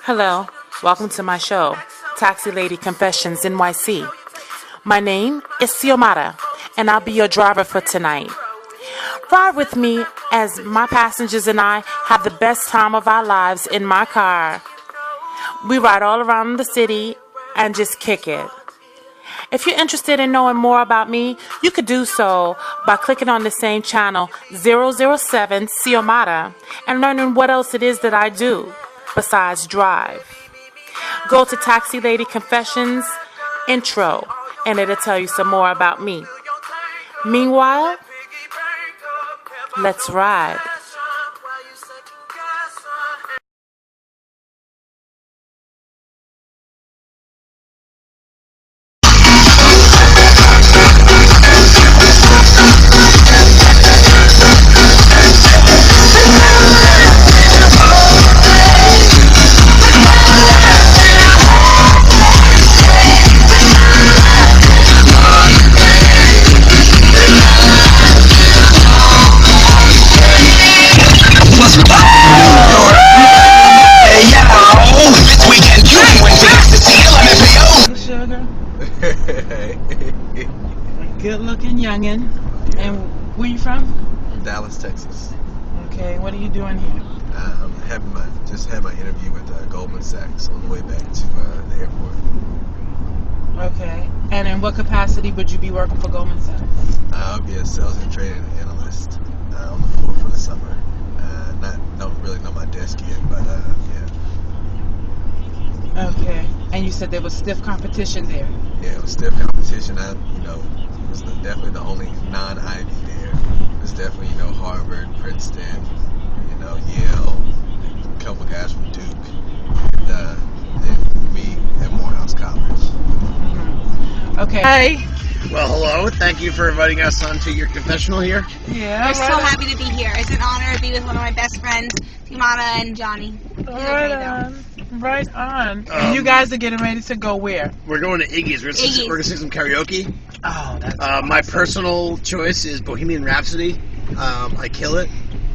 Hello, welcome to my show, Taxi Lady Confessions NYC. My name is Xiomara, and I'll be your driver for tonight. Ride with me as my passengers and I have the best time of our lives in my car. We ride all around the city and just kick it. If you're interested in knowing more about me, you could do so by clicking on the same channel 007 Xiomara and learning what else it is that I do besides drive. Go to Taxi Lady Confessions intro and it'll tell you some more about me. Meanwhile, let's ride. Good looking youngin'. And where you from? Dallas, Texas. Okay, what are you doing here? Just had my interview with Goldman Sachs on the way back to the airport. Okay, and in what capacity would you be working for Goldman Sachs? I'll be a sales and trading analyst on the floor for the summer. Don't really know my desk yet, but yeah. Okay, and you said there was stiff competition there. Yeah, it was stiff competition. Was definitely the only non-Ivy there. It was definitely, Harvard, Princeton, Yale, a couple guys from Duke, and me at Morehouse College. Mm-hmm. Okay. Hi. Well, hello. Thank you for inviting us onto your confessional here. Yeah. We're so happy to be here. It's an honor to be with one of my best friends, Timana and Johnny. Right on. And you guys are getting ready to go where? We're going to Iggy's. We're going to sing some karaoke. Oh, that's awesome. My personal choice is Bohemian Rhapsody. I kill it.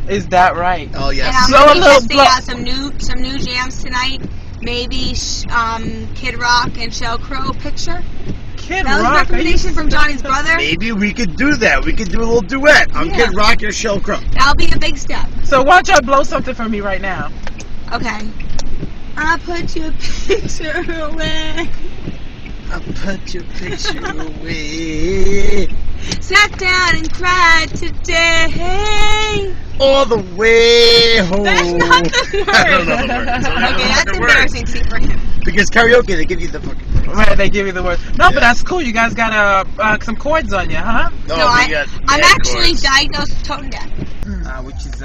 Is that right? Oh, yes. And I'm going to be testing out some new jams tonight. Maybe Kid Rock and Sheryl Crow Picture. Kid That was Rock. a recommendation from Johnny's brother. Maybe we could do that. We could do a little duet. I'm Kid Rock, you're Sheryl Crow. That'll be a big step. So why don't y'all blow something for me right now? Okay. I put your picture away. I put your picture away. Sat down and cried today. All the way home. That's not the word. I don't know the words. Okay, that's embarrassing for him. Because karaoke, they give you the fucking words. Right, they give you the words. No, but that's cool. You guys got some chords on you, huh? No, I'm actually diagnosed with tone deaf. Which is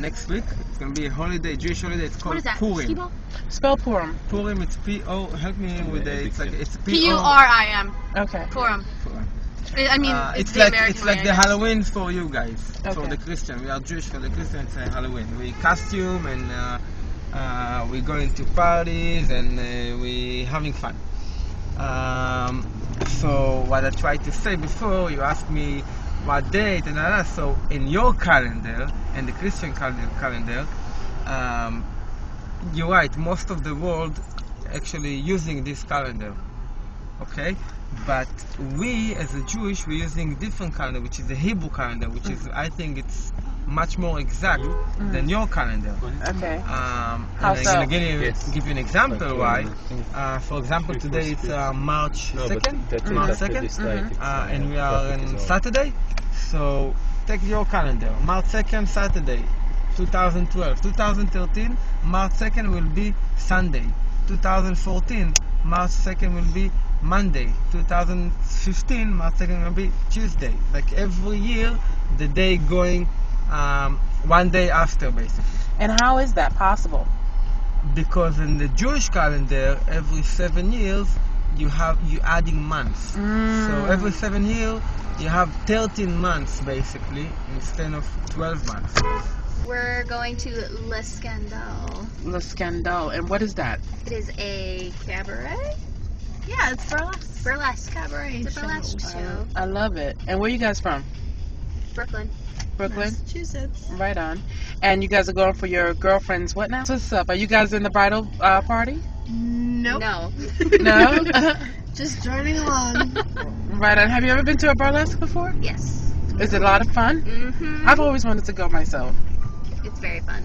next week. It's gonna be a holiday, Jewish holiday. It's called What is that? Purim. Skee-ball? Spell Purim. Purim. It's P-O. Help me with it. It's P-U-R-I-M. Okay. Purim. Purim. I mean, It's the like American way, the Halloween for you guys. Okay. For the Christian, we are Jewish. For the Christian, it's Halloween. We costume and we going to parties and we having fun. So what I tried to say before, you asked me what date and all that. So in your calendar and the Christian calendar, you're right. Most of the world actually using this calendar. Okay, but we as a Jewish, we're using different calendar, which is the Hebrew calendar, which is, I think it's much more exact than your calendar. Okay. And How I'm so? gonna give you an example why. For example, today it's March 2nd, March 2nd, and we are on Saturday. So take your calendar, March 2nd, Saturday, 2012. 2013, March 2nd will be Sunday. 2014, March 2nd will be Monday. 2015, March 2nd will be Tuesday. Like every year, the day going one day after, basically. And how is that possible? Because in the Jewish calendar, every 7 years, you adding months. So every 7 years, you have 13 months basically instead of 12 months. We're going to Le Scandale. Le Scandale. And what is that? It is a cabaret? Yeah, it's burlesque. Burlesque. Cabaret It's a burlesque show. I love it. And where are you guys from? Brooklyn. Brooklyn? Massachusetts. Right on. And you guys are going for your girlfriend's what now? What's up? Are you guys in the bridal party? Nope. No. No? Just joining along. Right on. Have you ever been to a burlesque before? Yes. Is it a lot of fun? Mm-hmm. I've always wanted to go myself. It's very fun.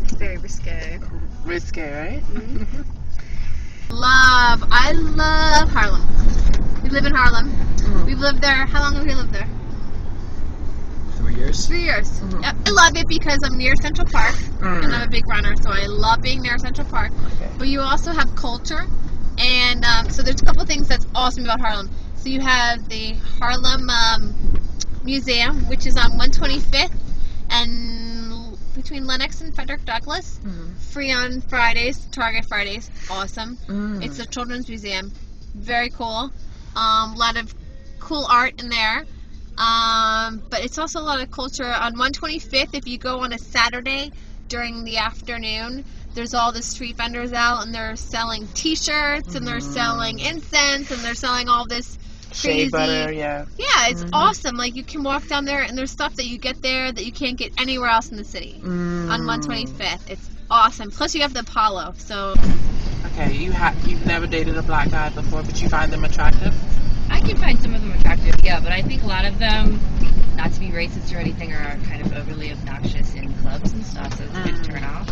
It's very risque. Risque, right? I love Harlem. We live in Harlem. We've lived there. How long have we lived there? 3 years. 3 years. Yep. I love it because I'm near Central Park, and I'm a big runner, so I love being near Central Park. Okay. But you also have culture, and so there's a couple things that's awesome about Harlem. So you have the Harlem Museum, which is on 125th and between Lenox and Frederick Douglass. Free on Fridays, Target Fridays. Awesome. It's a children's museum. Very cool. A lot of cool art in there. But it's also a lot of culture. On 125th, if you go on a Saturday during the afternoon, there's all the street vendors out, and they're selling T-shirts, and they're selling incense, and they're selling all this crazy Shea butter, yeah. Yeah, it's awesome. Like, you can walk down there, and there's stuff that you get there that you can't get anywhere else in the city. On 125th, it's awesome. Plus, you have the Apollo. So Okay, you've never dated a black guy before, but you find them attractive? I can find some of them attractive, yeah, but I think a lot of them, not to be racist or anything, are kind of overly obnoxious in clubs and stuff, so it's a good turn off.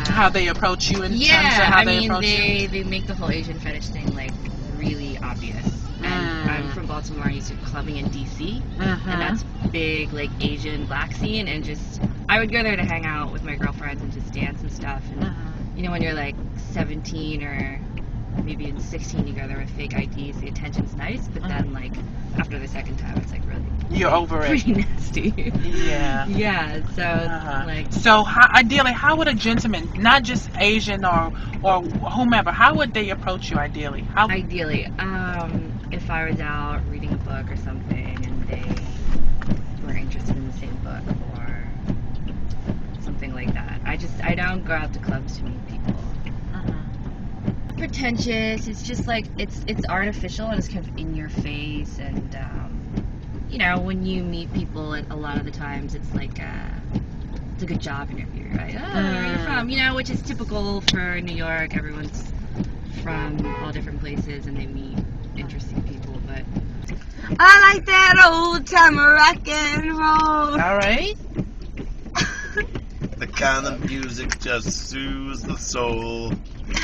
How they approach you in terms of Yeah, how I they mean, approach you? they make the whole Asian fetish thing, like, really obvious. And I'm from Baltimore, I used to clubbing in D.C., and that's big, like, Asian black scene, and just, I would go there to hang out with my girlfriends and just dance and stuff, and, you know, when you're, like, 17 or maybe in 16, you go there with fake IDs, the attention's nice, but then, like, after the second time, it's, like, really You're over it. pretty nasty. Yeah. Yeah, so, like... So, ideally, how would a gentleman, not just Asian or whomever, how would they approach you ideally? Ideally, if I was out reading a book or something and they were interested in the same book or something like that. I don't go out to clubs to meet people. Pretentious, it's just like, it's artificial and it's kind of in your face, and you know, when you meet people, a lot of the times it's like it's a good job interview, right? Oh, where are you from? You know, which is typical for New York. Everyone's from all different places and they meet interesting people, but I like that old time rock and roll. All right. The kind of music just soothes the soul.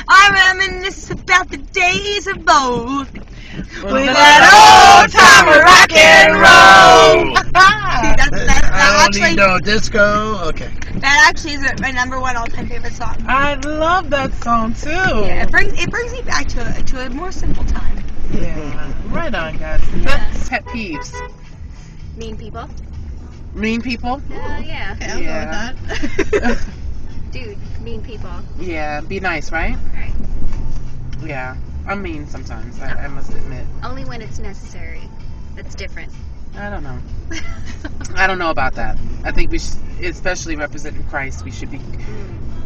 I reminisce about the days of old. With that old time rock and roll. I don't need no disco. Okay. That actually is my number one all-time favorite song. I love that song too. Yeah, it brings me back to a more simple time. Yeah. Right on, guys. That's pet peeves. Mean people. Mean people? Yeah. Okay, I'll go with that. Dude, mean people. Yeah, be nice, right? Right. Yeah. I'm mean sometimes, I must admit. Only when it's necessary. That's different. I don't know. I don't know about that. I think we should, especially representing Christ, we should be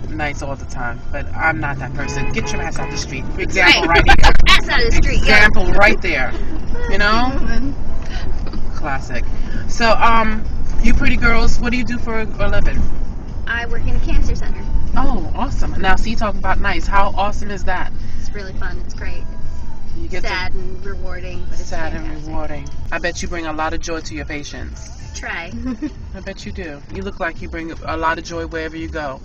nice all the time. But I'm not that person. Get your ass out the street. For example, right here. Ass out of the street, Example right there. You know? Classic. So, you pretty girls, what do you do for a living? I work in a cancer center. Oh, awesome. Now, see, talking about nice. How awesome is that? It's really fun. It's great. You get Sad and rewarding, but it's sad fantastic. and rewarding. I bet you bring a lot of joy to your patients. Try. I bet you do. You look like you bring a lot of joy wherever you go.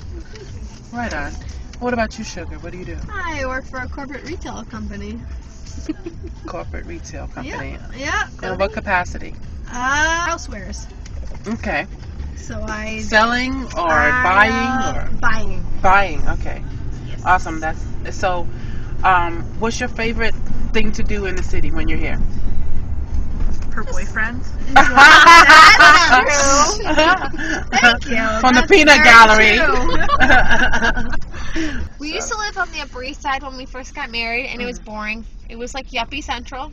Right on. What about you, Sugar? What do you do? I work for a corporate retail company. Corporate retail company. Yeah. In what capacity? Housewares. Okay. So I Selling or buying or buying. buying? Okay. Yes. Awesome. That's so. What's your favorite thing to do in the city when you're here? Her boyfriend. Thank you. From the That's peanut very gallery. We used to live on the Upper East Side when we first got married, and it was boring. It was like yuppie central.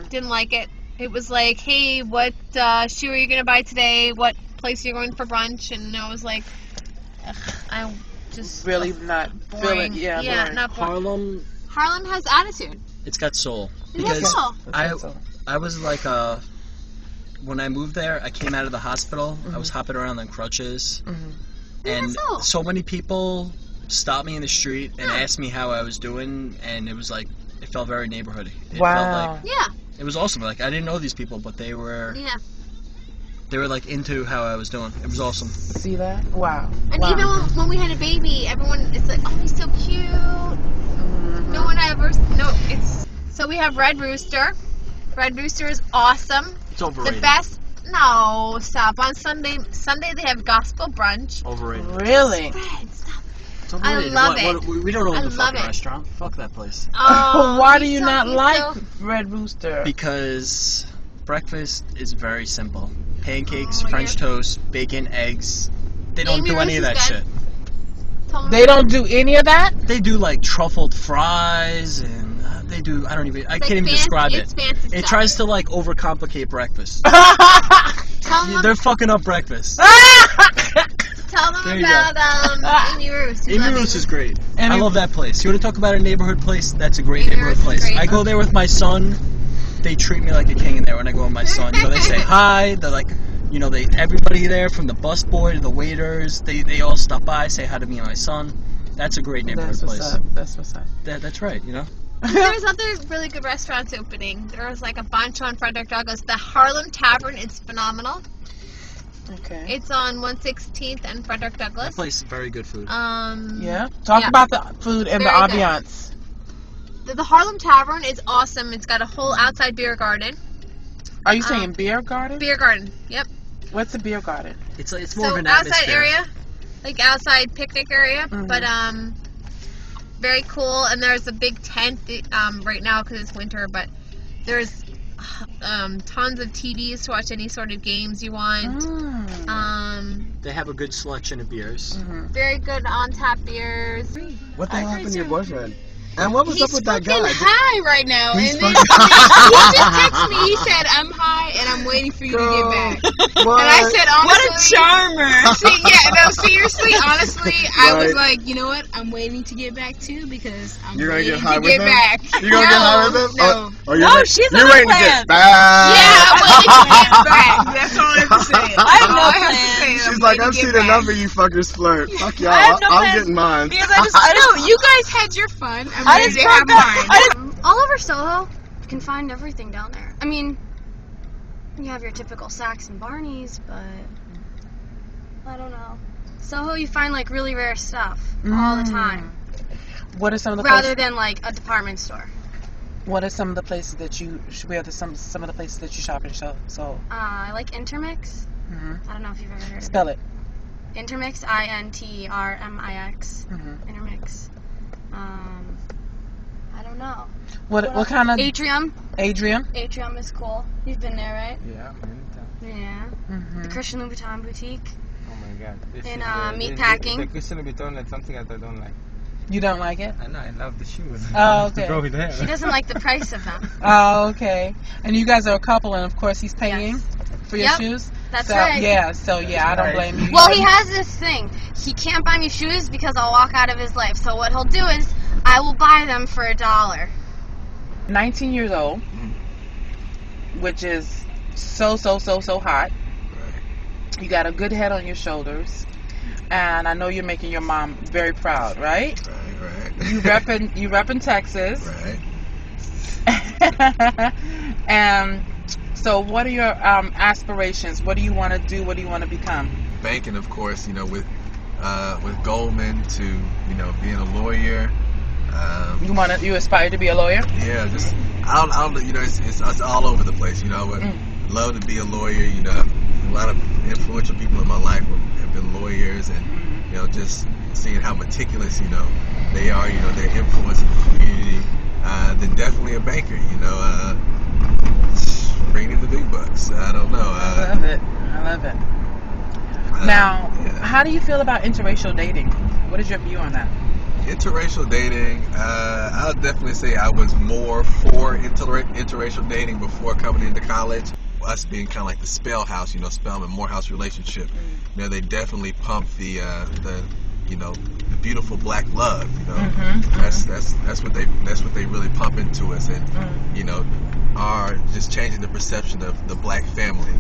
Didn't like it. It was like, hey, what shoe are you going to buy today? What place are you going for brunch? And I was like, I just Really not boring. feeling. Yeah. boring. not boring. Harlem, Harlem has attitude. it's got soul. It has Because soul. I was like when I moved there, I came out of the hospital. I was hopping around on crutches, and has soul. so many people stopped me in the street and asked me how I was doing, and it was like it felt very neighborhoody. It felt Wow. like Yeah. it was awesome. Like I didn't know these people, but they were like into how I was doing. It was awesome. See that? Wow. And wow. even when we had a baby, everyone it's like, oh, he's so cute. No one ever. No, it's so we have Red Rooster. Red Rooster is awesome. It's overrated. The best. No, stop. On Sunday they have gospel brunch. Overrated. Really? Fred, stop. It's overrated. I love What, we don't own I the love fucking it. restaurant. Fuck that place. Oh, Why do he's you so- not he's like so- Red Rooster? Because breakfast is very simple. Pancakes, Oh, French yeah. toast, bacon, eggs. They don't Amy do any of Rose that is shit. good. Tell them They don't do any of that? They do like truffled fries and they do. I can't even describe it's it. fancy It stuff. tries to like overcomplicate breakfast. Tell them, They're fucking up breakfast. tell them There you about Amy Roos. You Amy love Roos is great. Amy- I love that place. You want to talk about a neighborhood place? That's a great Amy neighborhood Roos is place. great. I go there with my son. They treat me like a king in there when I go with my son. You know, they say hi. They're like, you know, everybody there from the busboy to the waiters. They all stop by, say hi to me and my son. That's a great neighborhood That's what's place. up. That's what's up. That's right. You know. There's other really good restaurants opening. There's like a bunch on Frederick Douglass. The Harlem Tavern is phenomenal. Okay. It's on 116th and Frederick That Douglass. place is very good food. Yeah. Talk Yeah. about the food and Very the good. ambiance. The Harlem Tavern is awesome. It's got a whole outside beer garden. Are you saying beer garden? Beer garden. Yep. What's a beer garden? It's more So of an outside atmosphere. area, like outside picnic area, but very cool. And there's a big tent right now because it's winter, but there's tons of TVs to watch any sort of games you want. They have a good selection of beers. Very good on tap beers. What the hell happened to your boyfriend? And what was He's up with that fucking guy? high right now, He's and then fucking- he just texted me. He said, "I'm high, and I'm waiting for you to get back." What? And I said, "Honestly, What a charmer. See, yeah, no, seriously, honestly, I was Right. like, you know what? I'm waiting to get back too because I'm You're gonna waiting get high to with get him? back. You gonna get high with him? No. Or you're No, wait- she's you're on a waiting to plan. get back. Yeah, I'm waiting to get back. That's all I have to say. I have no All have to plan. say is She's I'm like, waiting I've to seen get back. enough of you fuckers flirt. Fuck y'all. I have no I'm plans. getting mine. Because I know you guys had your fun. I'm I ready just to have broke up. mine. All over Soho, you can find everything down there. I mean, you have your typical Saks and Barneys, but I don't know. Soho, you find like really rare stuff all the time, What are some of the rather places? than like a department store. What are some of the places that you? Where are some of the places that you shop and shop? So I like Intermix. I don't know if you've ever heard spell of it. it. Intermix, INTRMIX. Intermix. I don't know. What kind of Atrium. Adrian? Atrium is cool. You've been there, right? Yeah, Yeah. The Christian Louboutin boutique. Oh my god. In meatpacking. The Christian Louboutin is something that I don't like. You don't like it? I know, I love the shoes. Oh, okay. Go with She her. doesn't like the price of them. Oh, okay. And you guys are a couple, and of course he's paying Yes. for your Yep, shoes. that's so, right. Yeah. So yeah, I don't blame you. Well, he has this thing. He can't buy me shoes because I'll walk out of his life. So what he'll do is, I will buy them for $1. 19 years old, which is so hot. You got a good head on your shoulders, and I know you're making your mom very proud, right? Right. You repping Texas, Right. and so what are your aspirations? What do you want to do? What do you want to become? Banking, of course, you know, with Goldman to, you know, being a lawyer. You aspire to be a lawyer? Yeah, just I don't you know, it's all over the place. You know, I would love to be a lawyer. You know, a lot of influential people in my life have been lawyers, and you know, just seeing how meticulous, you know, they are. You know, their influence in the community. Then definitely a banker. You know, bringing in the big bucks. I don't know. I love it. Now, how do you feel about interracial dating? What is your view on that? Interracial dating, I would definitely say I was more for interracial dating before coming into college. us being kind of like the Spellhouse, Spellman Morehouse relationship, they definitely pump the the beautiful black love, that's what they really pump into us, and are just changing the perception of the black family.